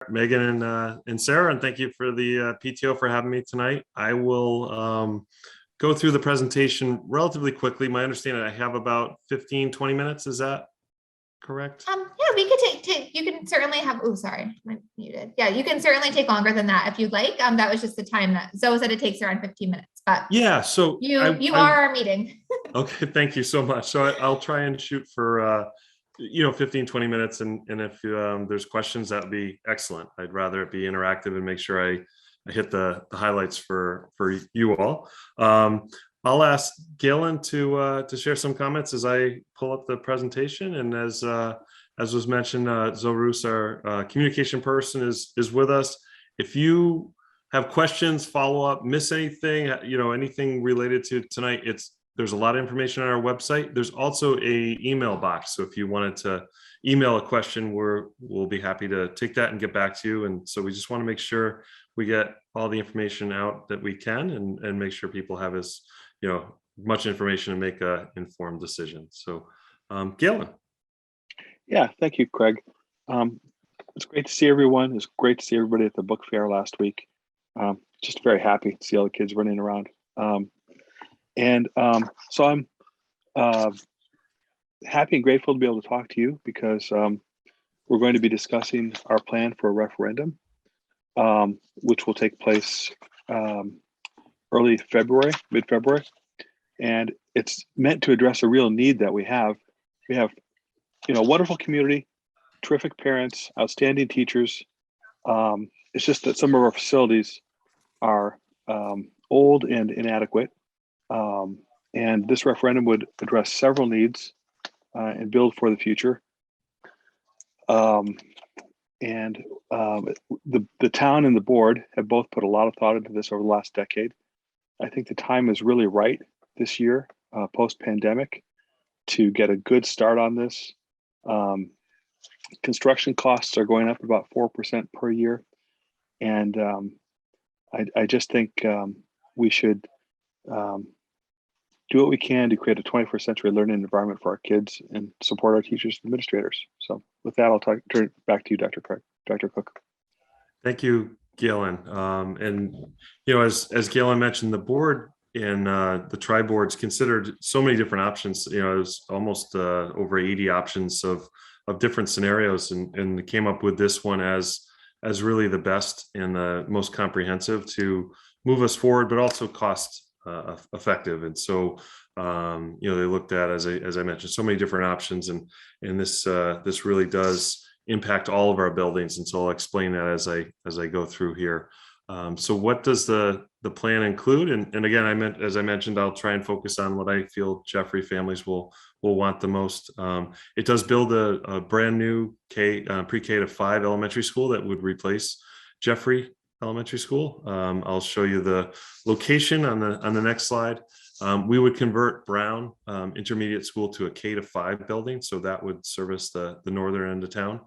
Megan and Sarah, and thank you for the PTO for having me tonight. I will go through the presentation relatively quickly. My understanding, I have about 15-20 minutes. Is that correct? Yeah, we could take you can certainly have, oh, sorry, I'm muted. Yeah, you can certainly take longer than that if you'd like. That was just the time that Zoe said it takes around 15 minutes, but yeah, so you are our meeting. Okay, thank you so much. So I'll try and shoot for 15-20 minutes, and if there's questions, that would be excellent. I'd rather it be interactive and make sure I hit the highlights for you all. I'll ask Galen to share some comments as I pull up the presentation, and as was mentioned, Zorus, our communication person, is with us. If you have questions, follow up, miss anything, anything related to tonight, there's a lot of information on our website. There's also a email box. So if you wanted to email a question, we'll be happy to take that and get back to you. And so we just want to make sure we get all the information out that we can, and make sure people have as much information to make a informed decision. So Galen. Yeah, thank you, Craig. It's great to see everyone. It's great to see everybody at the book fair last week. Just very happy to see all the kids running around. So I'm happy and grateful to be able to talk to you, because we're going to be discussing our plan for a referendum, which will take place early February, mid-February. And it's meant to address a real need that we have. We have, a wonderful community, terrific parents, outstanding teachers. It's just that some of our facilities are old and inadequate. And this referendum would address several needs and build for the future. The town and the board have both put a lot of thought into this over the last decade. I think the time is really right this year, post-pandemic, to get a good start on this. Construction costs are going up about 4% per year. And I just think we should do what we can to create a 21st century learning environment for our kids and support our teachers and administrators. So with that, I'll turn it back to you, Dr. Cook. Thank you, Galen. As Galen mentioned, the board and the tri-boards considered so many different options. It was almost over 80 options of different scenarios, and came up with this one as really the best and the most comprehensive to move us forward, but also cost effective. And so they looked at, as I mentioned, so many different options, and this really does impact all of our buildings. And so I'll explain that as I go through here. So what does the plan include? And again, as I mentioned, I'll try and focus on what I feel Jeffrey families will want the most. It does build a brand new pre-K to 5 elementary school that would replace Jeffrey Elementary School. I'll show you the location on the next slide. We would convert Brown Intermediate School to a K to 5 building, so that would service the northern end of town.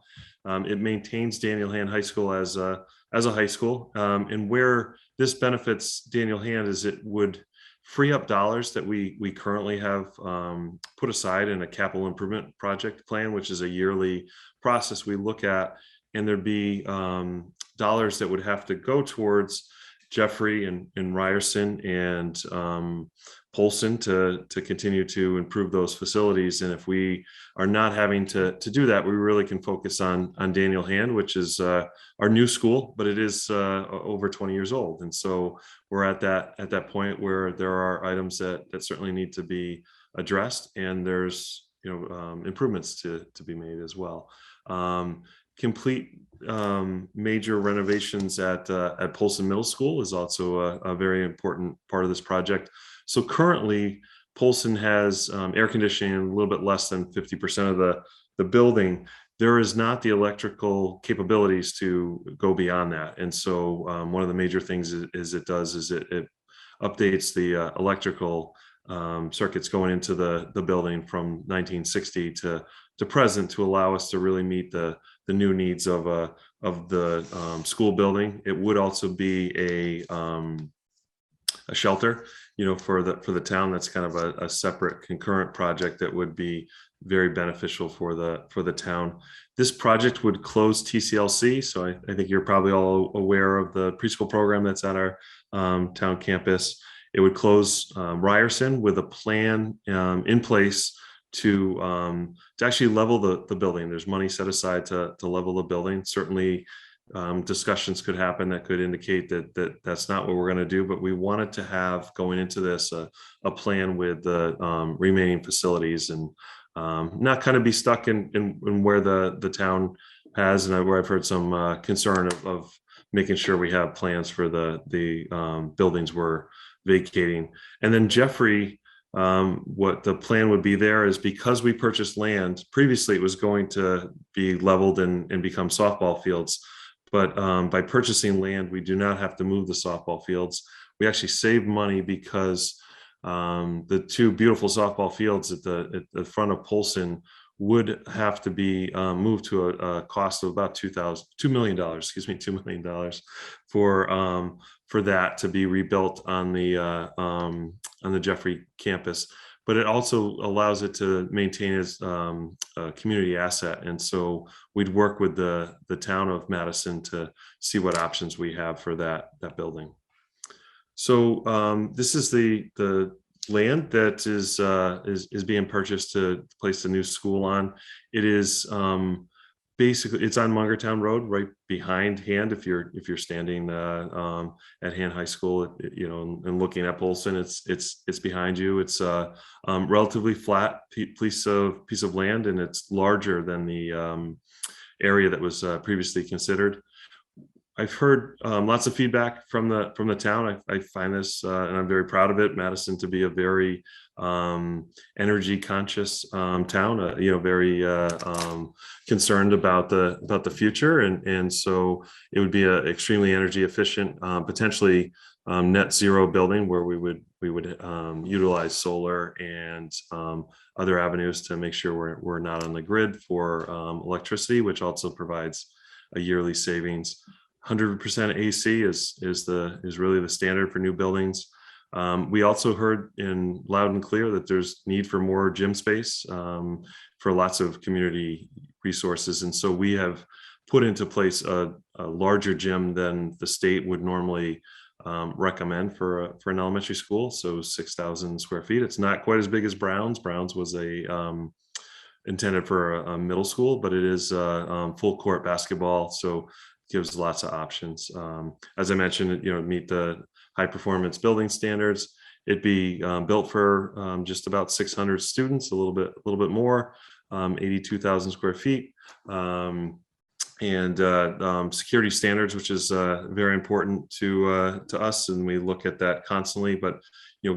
It maintains Daniel Hand High School as a high school, and where this benefits Daniel Hand is it would free up dollars that we currently have put aside in a capital improvement project plan, which is a yearly process we look at, and there'd be dollars that would have to go towards Jeffrey and Ryerson and Polson to continue to improve those facilities. And if we are not having to do that, we really can focus on Daniel Hand, which is our new school, but it is over 20 years old. And so we're at that point where there are items that certainly need to be addressed, and there's improvements to be made as well. Complete major renovations at Polson Middle School is also a very important part of this project. So currently, Polson has air conditioning in a little bit less than 50% of the building. There is not the electrical capabilities to go beyond that. And so one of the major things it updates the electrical circuits going into the building from 1960 to present, to allow us to really meet the new needs of the school building. It would also be a shelter, for the town. That's kind of a separate concurrent project that would be very beneficial for the town. This project would close TCLC. So I think you're probably all aware of the preschool program that's at our town campus. It would close Ryerson with a plan in place to actually level the building. There's money set aside to level the building. Certainly discussions could happen that could indicate that that's not what we're going to do, but we wanted to have, going into this, a plan with the remaining facilities, and not kind of be stuck in where the town has, and where I've heard some concern of making sure we have plans for the buildings we're vacating. And then Jeffrey, what the plan would be there is, because we purchased land previously, it was going to be leveled and become softball fields. But by purchasing land, we do not have to move the softball fields. We actually save money because the two beautiful softball fields at the front of Polson would have to be moved to a cost of about $2 million, $2 million for that to be rebuilt on the Jeffrey campus. But it also allows it to maintain as a community asset. And so we'd work with the town of Madison to see what options we have for that building. So this is the land that is being purchased to place the new school on. It is basically, it's on Mungertown Road, right behind Hand. If you're standing at Hand High School, and looking at Polson, it's behind you. It's a relatively flat piece of land, and it's larger than the area that was previously considered. I've heard lots of feedback from the town. I find this, and I'm very proud of it, Madison to be a very energy conscious town. Very concerned about the future, and so it would be an extremely energy efficient, potentially net zero building where we would utilize solar and other avenues to make sure we're not on the grid for electricity, which also provides a yearly savings. 100% AC is really the standard for new buildings. We also heard in loud and clear that there's need for more gym space for lots of community resources. And so we have put into place a larger gym than the state would normally recommend for an elementary school. So 6,000 square feet. It's not quite as big as Brown's. Brown's was intended for a middle school, but it is full court basketball. So gives lots of options. As I mentioned, meet the high performance building standards. It'd be built for just about 600 students, a little bit more, 82,000 square feet, and security standards, which is very important to us, and we look at that constantly. But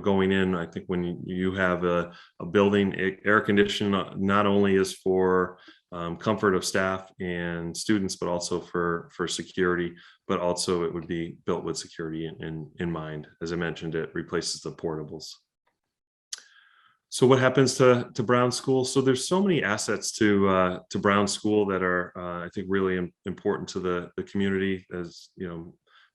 going in, I think when you have a building, air conditioning not only is for comfort of staff and students, but also for security, but also it would be built with security in mind. As I mentioned, it replaces the portables. So what happens to Brown School? So there's so many assets to Brown School that are, I think, really important to the community. As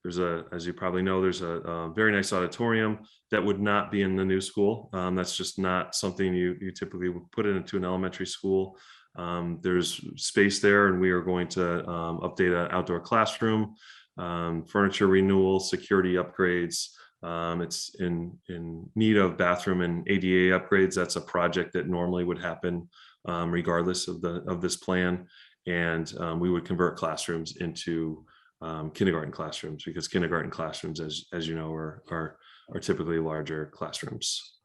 as you probably know, there's a very nice auditorium that would not be in the new school. That's just not something you typically would put into an elementary school. There's space there, and we are going to update an outdoor classroom, furniture renewal, security upgrades. It's in need of bathroom and ADA upgrades. That's a project that normally would happen regardless of this plan. And we would convert classrooms into kindergarten classrooms, because kindergarten classrooms, as you know, are typically larger classrooms.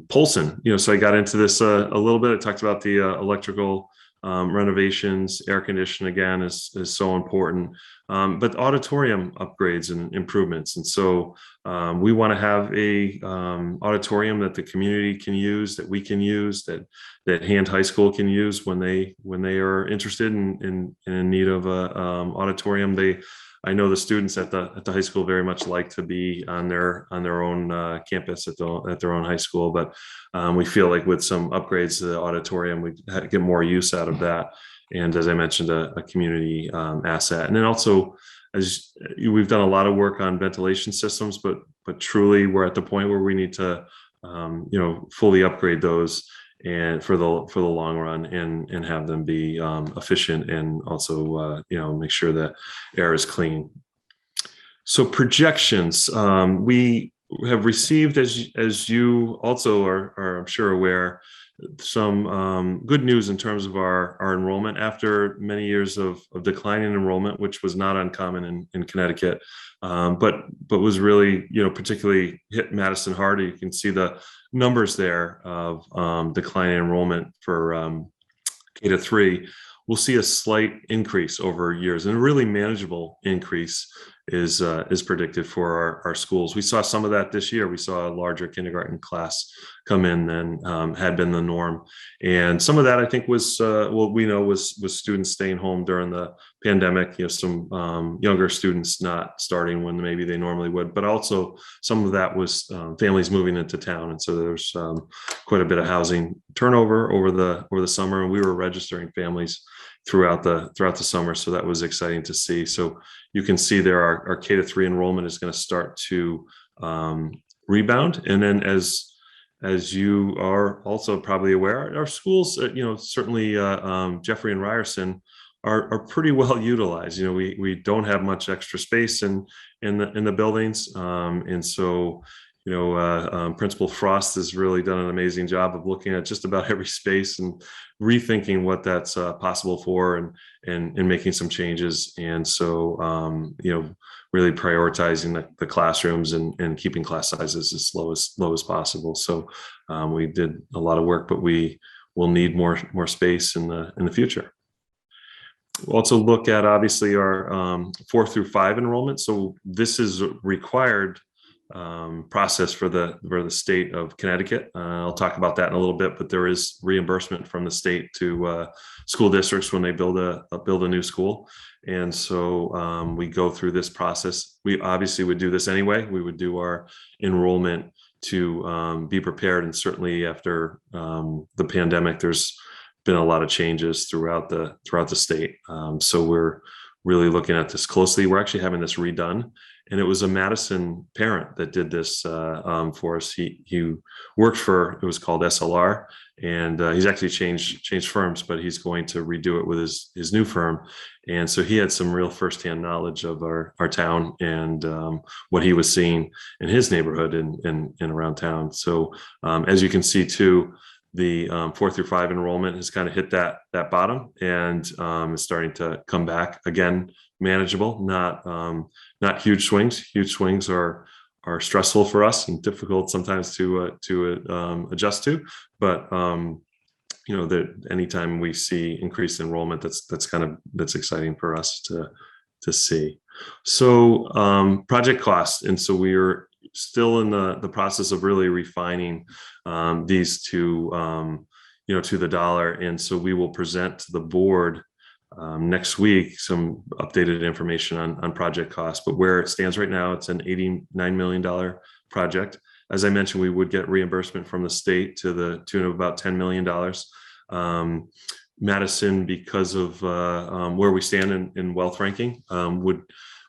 Polson, so I got into this a little bit. I talked about the electrical renovations. Air conditioning, again, is so important, but auditorium upgrades and improvements. And so we want to have a auditorium that the community can use, that we can use, that Hand High School can use when they are interested in need of a auditorium. I know the students at the high school very much like to be on their own campus at their own high school, but we feel like with some upgrades to the auditorium, we get more use out of that. And as I mentioned, a community asset. And then also, as we've done a lot of work on ventilation systems, but truly we're at the point where we need to fully upgrade those. and for the long run, and have them be efficient, and also make sure that air is clean. So projections, we have received, as you also are I'm sure aware, some good news in terms of our enrollment after many years of declining enrollment, which was not uncommon in Connecticut, but was really, particularly hit Madison hard. You can see the numbers there of declining enrollment for K-3. We'll see a slight increase over years, and a really manageable increase is predicted for our schools. We saw some of that this year. We saw a larger kindergarten class come in than had been the norm, and some of that I think was what we know was students staying home during the pandemic. Some younger students not starting when maybe they normally would, but also some of that was families moving into town, and so there's quite a bit of housing turnover over the summer, and we were registering families throughout the summer, so that was exciting to see. So you can see there our K-3 enrollment is going to start to rebound, and then as you are also probably aware, our schools, certainly Jeffrey and Ryerson are pretty well utilized. We don't have much extra space in the buildings, and so Principal Frost has really done an amazing job of looking at just about every space and rethinking what that's possible for, and making some changes. And so, really prioritizing the classrooms and keeping class sizes as low as possible. So we did a lot of work, but we will need more space in the future. We'll also look at obviously our 4 through 5 enrollment. So this is required process for the state of Connecticut. I'll talk about that in a little bit, but there is reimbursement from the state to school districts when they build a new school. And so we go through this process. We obviously would do this anyway. We would do our enrollment to be prepared. And certainly after the pandemic, there's been a lot of changes throughout the state. So we're really looking at this closely. We're actually having this redone. And it was a Madison parent that did this for us. He worked for, it was called SLR, and he's actually changed firms, but he's going to redo it with his new firm. And so he had some real firsthand knowledge of our town and what he was seeing in his neighborhood and around town. So as you can see too, the 4 through 5 enrollment has kind of hit that bottom, and is starting to come back again, manageable, not huge swings. Huge swings are stressful for us and difficult sometimes to adjust to, but that anytime we see increased enrollment, that's exciting for us to see. So project costs, and so we are still in the process of really refining these to the dollar, and so we will present to the board next week some updated information on project costs. But where it stands right now, it's an $89 million project. As I mentioned, we would get reimbursement from the state to the tune of about $10 million. Madison, because of where we stand in wealth ranking, would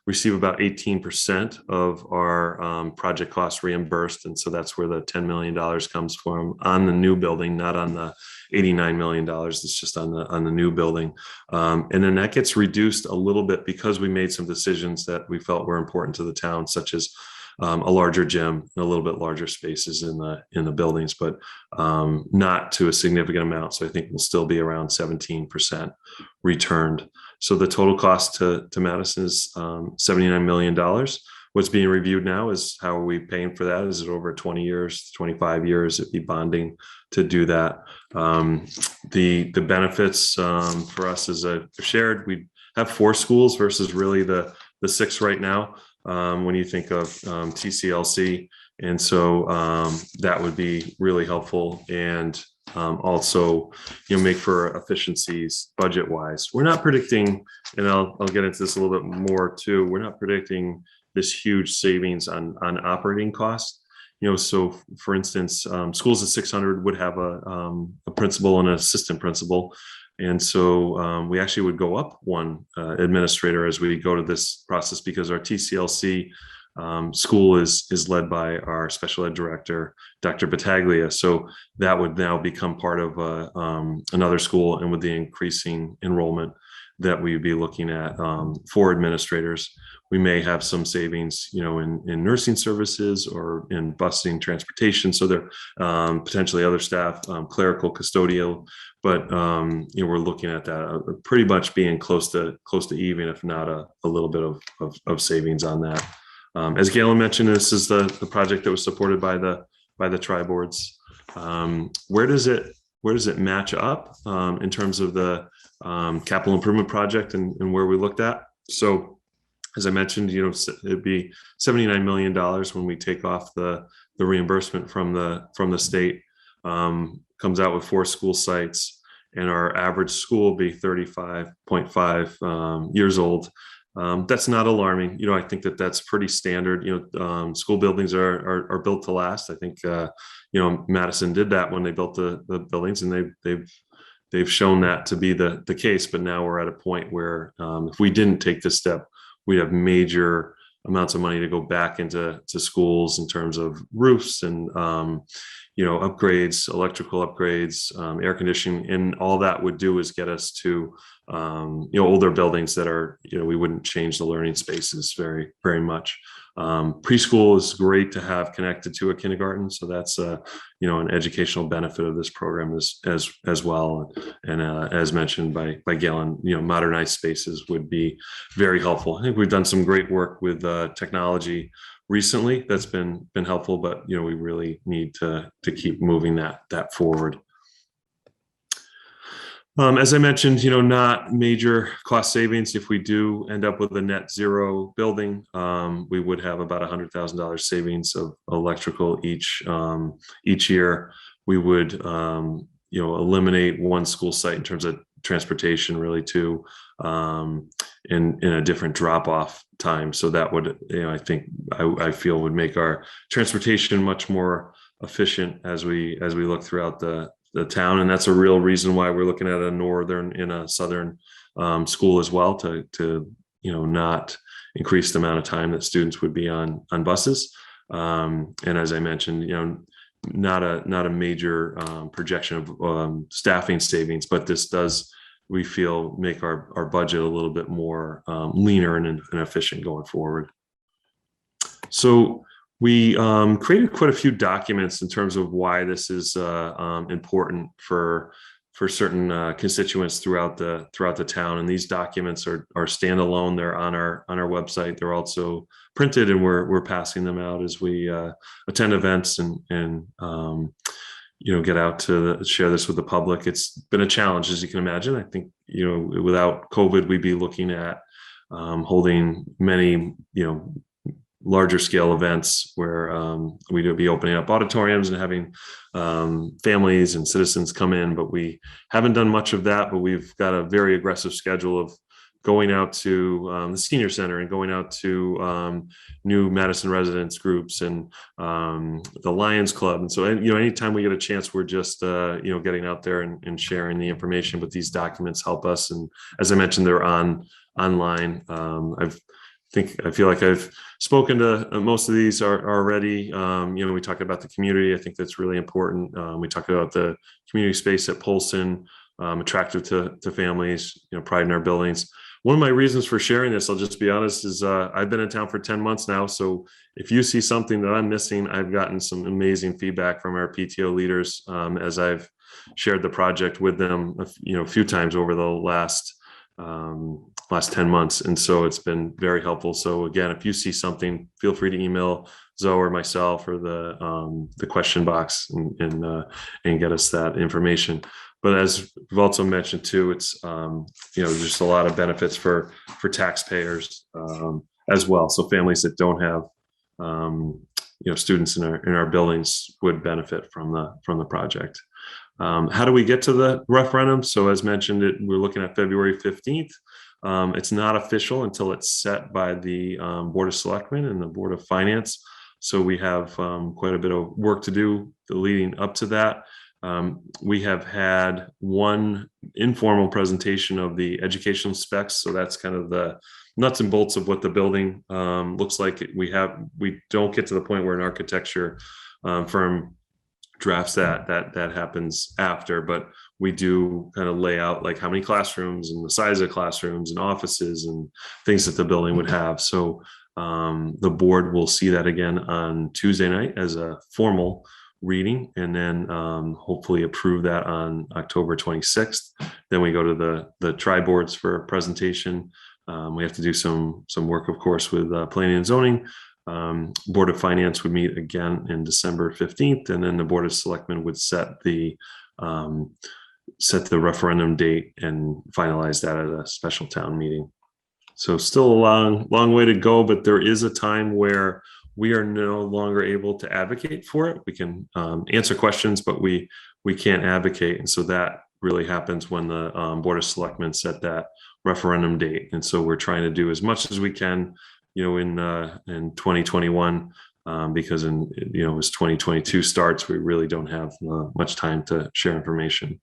receive about 18% of our project costs reimbursed. And so that's where the $10 million comes from on the new building, not on the $89 million. It's just on the new building. And then that gets reduced a little bit because we made some decisions that we felt were important to the town, such as a larger gym, a little bit larger spaces in the buildings, but not to a significant amount. So I think we'll still be around 17% returned. So the total cost to Madison is $79 million. What's being reviewed now is how are we paying for that? Is it over 20 years, 25 years? It'd be bonding to do that. The benefits for us is shared. We have 4 schools versus really the 6 right now. When you think of TCLC, and so that would be really helpful, and also make for efficiencies budget wise. We're not predicting, and I'll get into this a little bit more too, we're not predicting this huge savings on operating costs. So for instance, schools at 600 would have a principal and an assistant principal. And so we actually would go up one administrator as we go to this process, because our TCLC school is led by our special ed director, Dr. Battaglia. So that would now become part of another school, and with the increasing enrollment that we'd be looking at for administrators, we may have some savings, in nursing services or in busing transportation. So there potentially other staff, clerical, custodial, but we're looking at that pretty much being close to even, if not a little bit of savings on that. As Galen mentioned, this is the project that was supported by the tri-boards. Where does it match up in terms of the capital improvement project and where we looked at? So as I mentioned, it'd be $79 million when we take off the reimbursement from the state. Comes out with 4 school sites, and our average school will be 35.5 years old. That's not alarming. I think that's pretty standard. School buildings are built to last. I think Madison did that when they built the buildings, and they've shown that to be the case. But now we're at a point where if we didn't take this step, we have major amounts of money to go back into schools in terms of roofs and upgrades, electrical upgrades, air conditioning, and all that would do is get us to older buildings that are, we wouldn't change the learning spaces very, very much. Preschool is great to have connected to a kindergarten, so that's an educational benefit of this program as well. And as mentioned by Galen, modernized spaces would be very helpful. I think we've done some great work with technology recently that's been helpful, but we really need to keep moving that forward. As I mentioned, not major cost savings. If we do end up with a net zero building, we would have about $100,000 savings of electrical each year. We would eliminate one school site in terms of transportation, really, to in a different drop-off time. So that would, I think, I feel would make our transportation much more efficient as we look throughout the town. And that's a real reason why we're looking at a northern and a southern school as well, to not increase the amount of time that students would be on buses. And as I mentioned, not a major projection of staffing savings, but this does, we feel, make our budget a little bit more leaner and efficient going forward. So we created quite a few documents in terms of why this is important for certain constituents throughout the town. And these documents are standalone. They're on our website. They're also printed, and we're passing them out as we attend events and get out to share this with the public. It's been a challenge, as you can imagine. I think without COVID, we'd be looking at holding many larger scale events where we would be opening up auditoriums and having families and citizens come in, but we haven't done much of that. But we've got a very aggressive schedule of going out to the senior center and going out to new Madison residents groups and the Lions Club. And so, anytime we get a chance, we're just, getting out there and sharing the information. But these documents help us. And as I mentioned, they're online. I feel like I've spoken to most of these already. We talked about the community. I think that's really important. We talked about the community space at Polson, attractive to families, pride in our buildings. One of my reasons for sharing this, I'll just be honest, is I've been in town for 10 months now. So if you see something that I'm missing, I've gotten some amazing feedback from our PTO leaders as I've shared the project with them a few times over the last 10 months. And so it's been very helpful. So again, if you see something, feel free to email Zoe or myself or the question box and get us that information. But as we've also mentioned too, it's there's a lot of benefits for taxpayers as well. So families that don't have students in our buildings would benefit from the project. How do we get to the referendum? So as mentioned, we're looking at February 15th. It's not official until it's set by the Board of Selectmen and the Board of Finance. So we have quite a bit of work to do leading up to that. We have had one informal presentation of the educational specs. So that's kind of the nuts and bolts of what the building looks like. We don't get to the point where an architecture firm drafts that happens after, but we do kind of lay out like how many classrooms and the size of classrooms and offices and things that the building would have. So the board will see that again on Tuesday night as a formal reading, and then hopefully approve that on October 26th. Then we go to the tri-boards for a presentation. We have to do some work, of course, with planning and zoning. Board of Finance would meet again in December 15th, and then the Board of Selectmen would set the referendum date and finalize that at a special town meeting. So still a long way to go, but there is a time where we are no longer able to advocate for it. We can answer questions, but we can't advocate. And so that really happens when the Board of Selectmen set that referendum date. And so we're trying to do as much as we can, in 2021, because as 2022 starts, we really don't have much time to share information.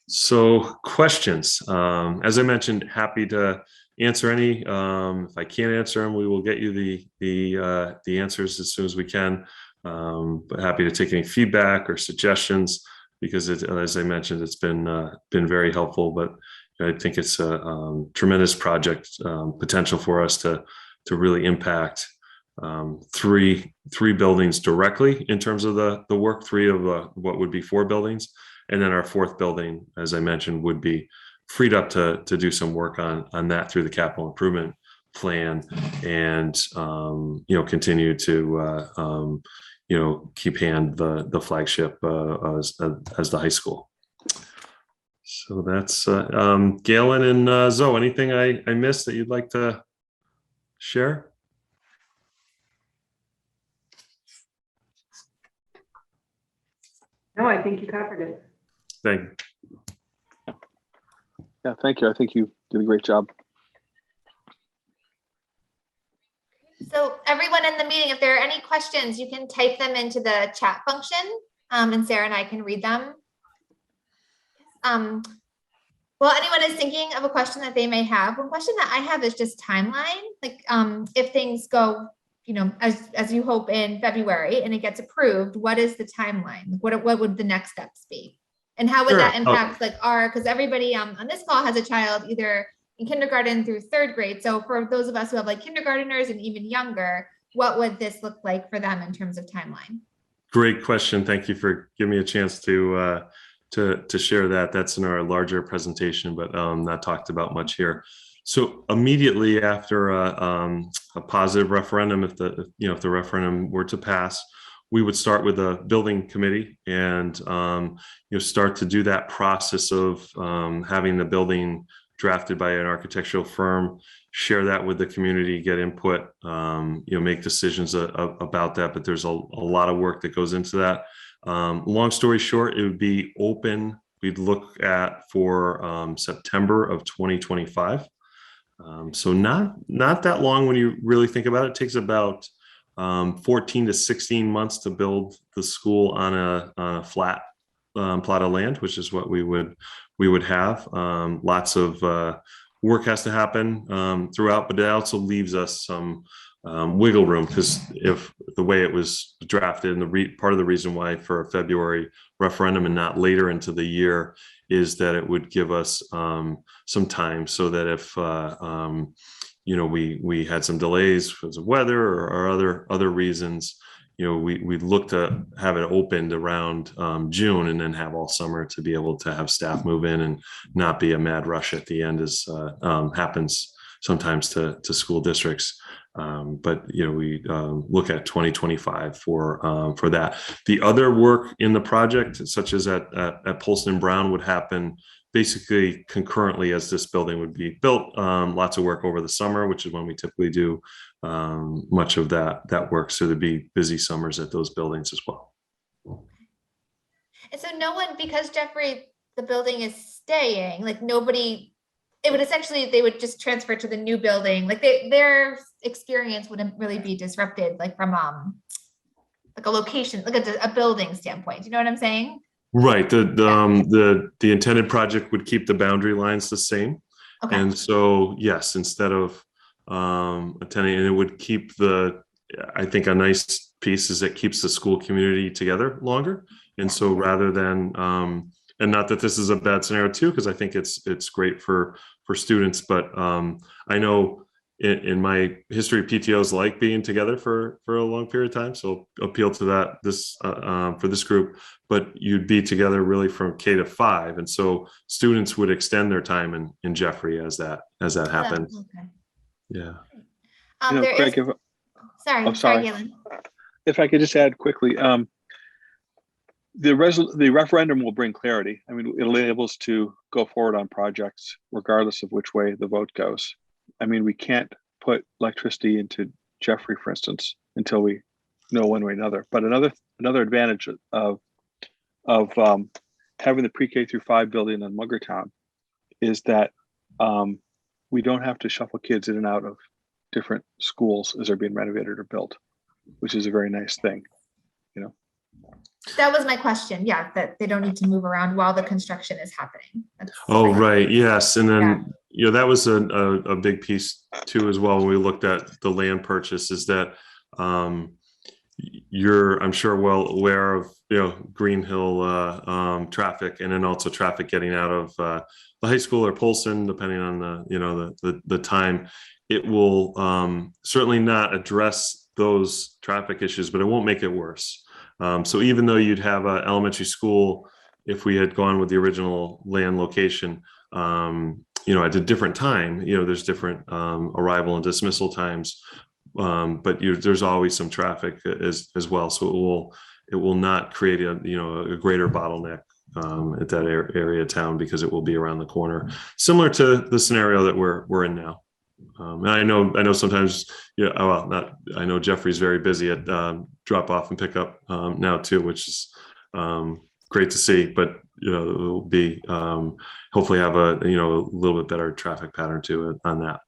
So questions, as I mentioned, happy to answer any. If I can't answer them, we will get you the answers as soon as we can. But happy to take any feedback or suggestions, because as I mentioned, it's been very helpful. But I think it's a tremendous project potential for us to really impact three buildings directly in terms of the work. Three of what would be 4 buildings, and then our 4th building, as I mentioned, would be freed up to do some work on that through the capital improvement plan, and continue to keep hand the flagship as the high school. So that's Galen and Zoe. Anything I missed that you'd like to share? No, I think you covered it. Thank you. Yeah, thank you. I think you did a great job. So everyone in the meeting, if there are any questions, you can type them into the chat function, and Sarah and I can read them. Well, anyone is thinking of a question that they may have. One question that I have is just timeline. Like, if things go, as you hope in February and it gets approved, what is the timeline? What would the next steps be? And how would that impact because everybody on this call has a child either in kindergarten through 3rd grade. So for those of us who have like kindergarteners and even younger, what would this look like for them in terms of timeline? Great question. Thank you for giving me a chance to share that. That's in our larger presentation, but not talked about much here. So immediately after a positive referendum, if the referendum were to pass, we would start with a building committee and start to do that process of having the building drafted by an architectural firm, share that with the community, get input, make decisions about that. But there's a lot of work that goes into that. Long story short, it would be open. We'd look at for September of 2025. So not that long when you really think about it. It takes about 14 to 16 months to build the school on a flat plot of land, which is what we would have. Lots of work has to happen throughout, but it also leaves us some wiggle room, because if the way it was drafted, and part of the reason why for a February referendum and not later into the year is that it would give us some time, so that if we had some delays because of weather or other reasons, we'd look to have it opened around June, and then have all summer to be able to have staff move in and not be a mad rush at the end, as happens sometimes to school districts. But we look at 2025 for that. The other work in the project, such as at Polson and Brown, would happen basically concurrently as this building would be built. Lots of work over the summer, which is when we typically do much of that work. So there'd be busy summers at those buildings as well. And so no one, because Jeffrey, the building is staying, like nobody, it would essentially, they would just transfer to the new building. Like their experience wouldn't really be disrupted, like from like a location, like a building standpoint. You know what I'm saying? Right. The intended project would keep the boundary lines the same. Okay. And so, yes, instead of attending, and it would keep I think a nice piece is it keeps the school community together longer. And so rather than, and not that this is a bad scenario too, because I think it's great for students, but I know in my history, PTOs like being together for a long period of time. So appeal to that for this group, but you'd be together really from K to 5. And so students would extend their time in Jeffrey as that happens. Okay. Yeah. There Craig, is, sorry, sorry. Galen. If I could just add quickly, the referendum will bring clarity. I mean, it'll enable us to go forward on projects regardless of which way the vote goes. I mean, we can't put electricity into Jeffrey, for instance, until we know one way or another. But another advantage of having the pre-K through 5 building in Muggertown is that we don't have to shuffle kids in and out of different schools as they're being renovated or built, which is a very nice thing, you know. That was my question. Yeah, that they don't need to move around while the construction is happening. Right. Yes. And then, that was a big piece too, as well, when we looked at the land purchase, is that you're, I'm sure, well aware of, Green Hill traffic, and then also traffic getting out of the high school or Polson, depending on the time. It will certainly not address those traffic issues, but it won't make it worse. So even though you'd have an elementary school, if we had gone with the original land location, at a different time, there's different arrival and dismissal times, but there's always some traffic as well. So it will not create a greater bottleneck at that area of town, because it will be around the corner, similar to the scenario that we're in now. And I know sometimes, I know Jeffrey's very busy at drop off and pick up now too, which is great to see, but it will be hopefully have a little bit better traffic pattern too on that.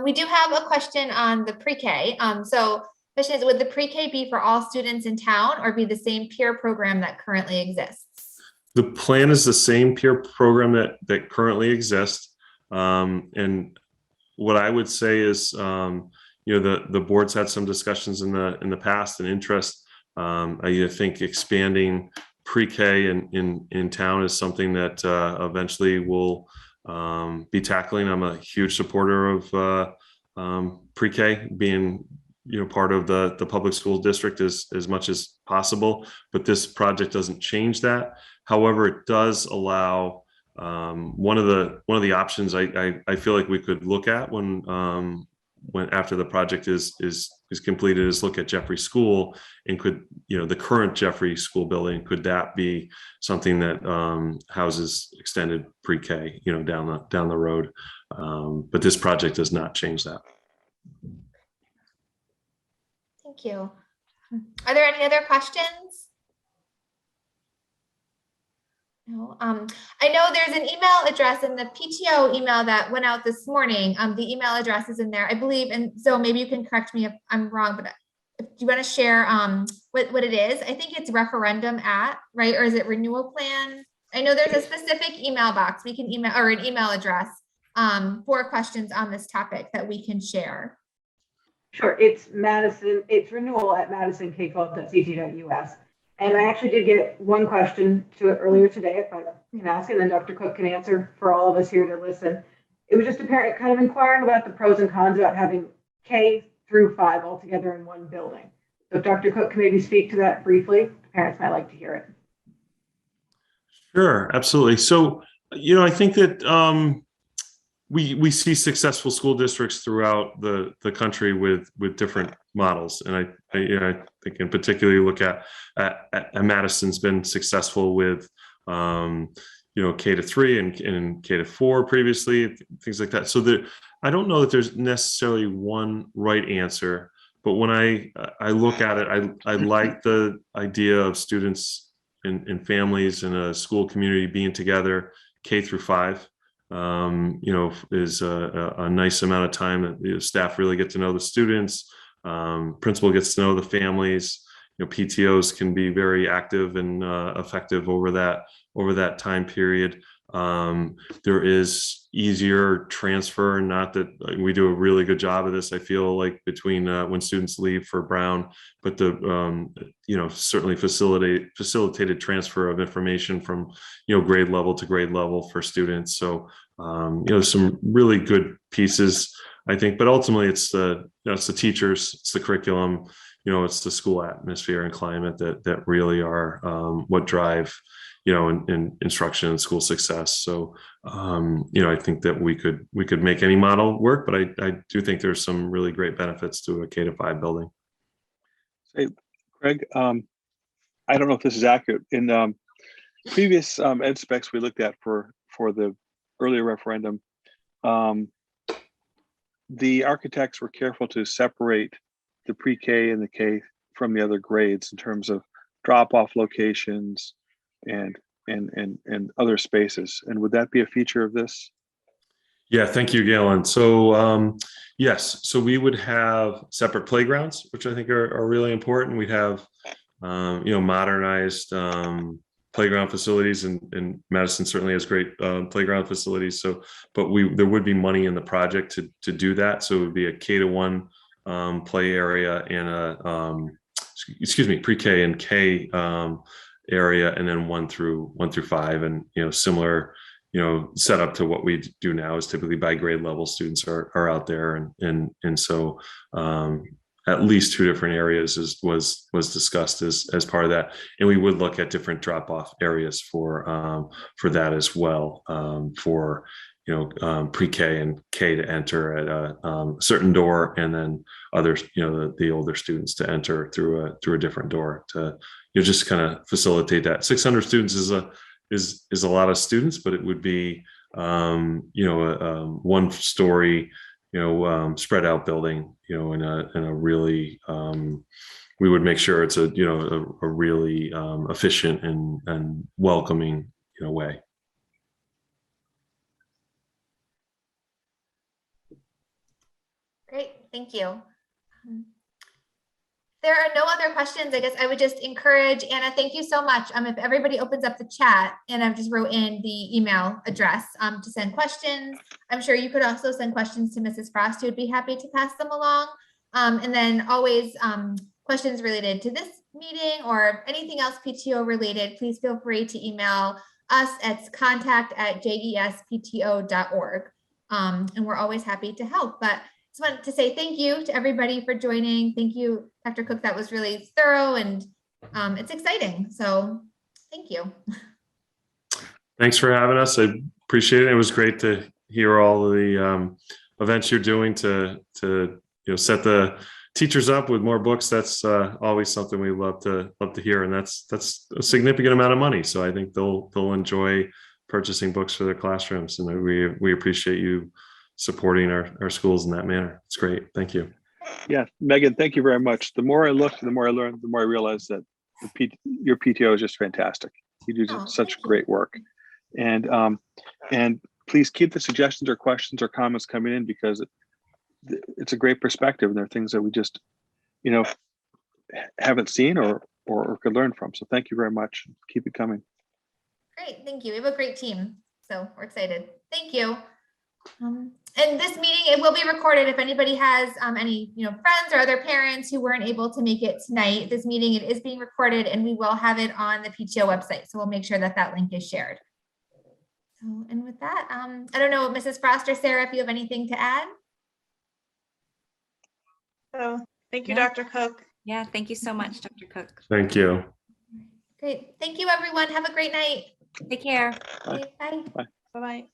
We do have a question on the pre-K. So question is, would the pre-K be for all students in town, or be the same peer program that currently exists? The plan is the same peer program that currently exists. And what I would say is, the board's had some discussions in the past and interest. I think expanding pre-K in town is something that eventually we'll be tackling. I'm a huge supporter of pre-K being part of the public school district as much as possible, but this project doesn't change that. However, it does allow one of the options I feel like we could look at when after the project is completed, is look at Jeffrey School, and could the current Jeffrey School building, could that be something that houses extended pre-K down the road, but this project does not change that. Thank you. Are there any other questions? No. I know there's an email address in the PTO email that went out this morning. The email address is in there, I believe, and so maybe you can correct me if I'm wrong, but if you want to share what it is. I think it's referendum right, or is it renewal plan? I know there's a specific email box we can email, or an email address for questions on this topic that we can share. Sure, it's Madison. It's renewal at madisonk12.ct.us. And I actually did get one question to it earlier today, if I can ask, and then Dr. Cook can answer for all of us here to listen. It was just a parent kind of inquiring about the pros and cons about having K through 5 all together in one building. So if Dr. Cook can maybe speak to that briefly, the parents might like to hear it. Sure, absolutely. So, I think that we see successful school districts throughout the country with different models, and I think in particular you look at Madison's been successful with K to 3 and K to 4 previously, things like that. So I don't know that there's necessarily one right answer, but when I look at it, I like the idea of students and families in a school community being together K through 5. Is a nice amount of time that the staff really get to know the students. Principal gets to know the families. PTOs can be very active and effective over that time period. There is easier transfer, not that we do a really good job of this, I feel like, between when students leave for Brown, but the certainly facilitated transfer of information from grade level to grade level for students. So some really good pieces, I think, but ultimately it's the teachers, it's the curriculum, it's the school atmosphere and climate that really are what drive in instruction and school success. So I think that we could make any model work, but I do think there's some really great benefits to a K-5 building. Hey, Craig, I don't know if this is accurate. In previous ed specs we looked at for the earlier referendum, the architects were careful to separate the pre-K and the K from the other grades in terms of drop-off locations and other spaces. And would that be a feature of this? Yeah, thank you, Galen. So yes, so we would have separate playgrounds, which I think are really important. We'd have modernized playground facilities, and Madison certainly has great playground facilities. So, but there would be money in the project to do that. So it would be a K-1 play area and a pre-K and K area, and then 1 through 5, and similar setup to what we do now is typically by grade level students are out there, and so at least 2 different areas was discussed as part of that, and we would look at different drop off areas for that as well, for pre-K and K to enter at a certain door, and then others, the older students to enter through a different door to just kind of facilitate that. 600 students is a lot of students, but it would be a 1-story spread out building, in a really we would make sure it's a really efficient and welcoming way. Great, thank you. There are no other questions. I guess I would just encourage, Anna, thank you so much. If everybody opens up the chat, and I've just wrote in the email address to send questions. I'm sure you could also send questions to Mrs. Frost, who would be happy to pass them along. And then always questions related to this meeting or anything else PTO related, please feel free to email us at contact@jespto.org. And we're always happy to help. But just wanted to say thank you to everybody for joining. Thank you, Dr. Cook. That was really thorough, and it's exciting. So thank you. Thanks for having us. I appreciate it. It was great to hear all of the events you're doing to set the teachers up with more books. That's always something we love to hear, and that's a significant amount of money. So I think they'll enjoy purchasing books for their classrooms, and we appreciate you supporting our schools in that manner. It's great. Thank you. Yeah, Megan, thank you very much. The more I look, the more I learn, the more I realize that your PTO is just fantastic. You do such great work. And please keep the suggestions or questions or comments coming in, because it's a great perspective, and there are things that we just haven't seen or could learn from. So thank you very much. Keep it coming. Great, thank you. We have a great team, so we're excited. Thank you. And this meeting, it will be recorded. If anybody has any friends or other parents who weren't able to make it tonight, this meeting, it is being recorded, and we will have it on the PTO website. So we'll make sure that link is shared. So, and with that, I don't know, Mrs. Frost or Sarah, if you have anything to add. So thank you, Dr. Cook. Yeah, thank you so much, Dr. Cook. Thank you. Great. Thank you, everyone. Have a great night. Take care. Bye. Bye. Bye-bye.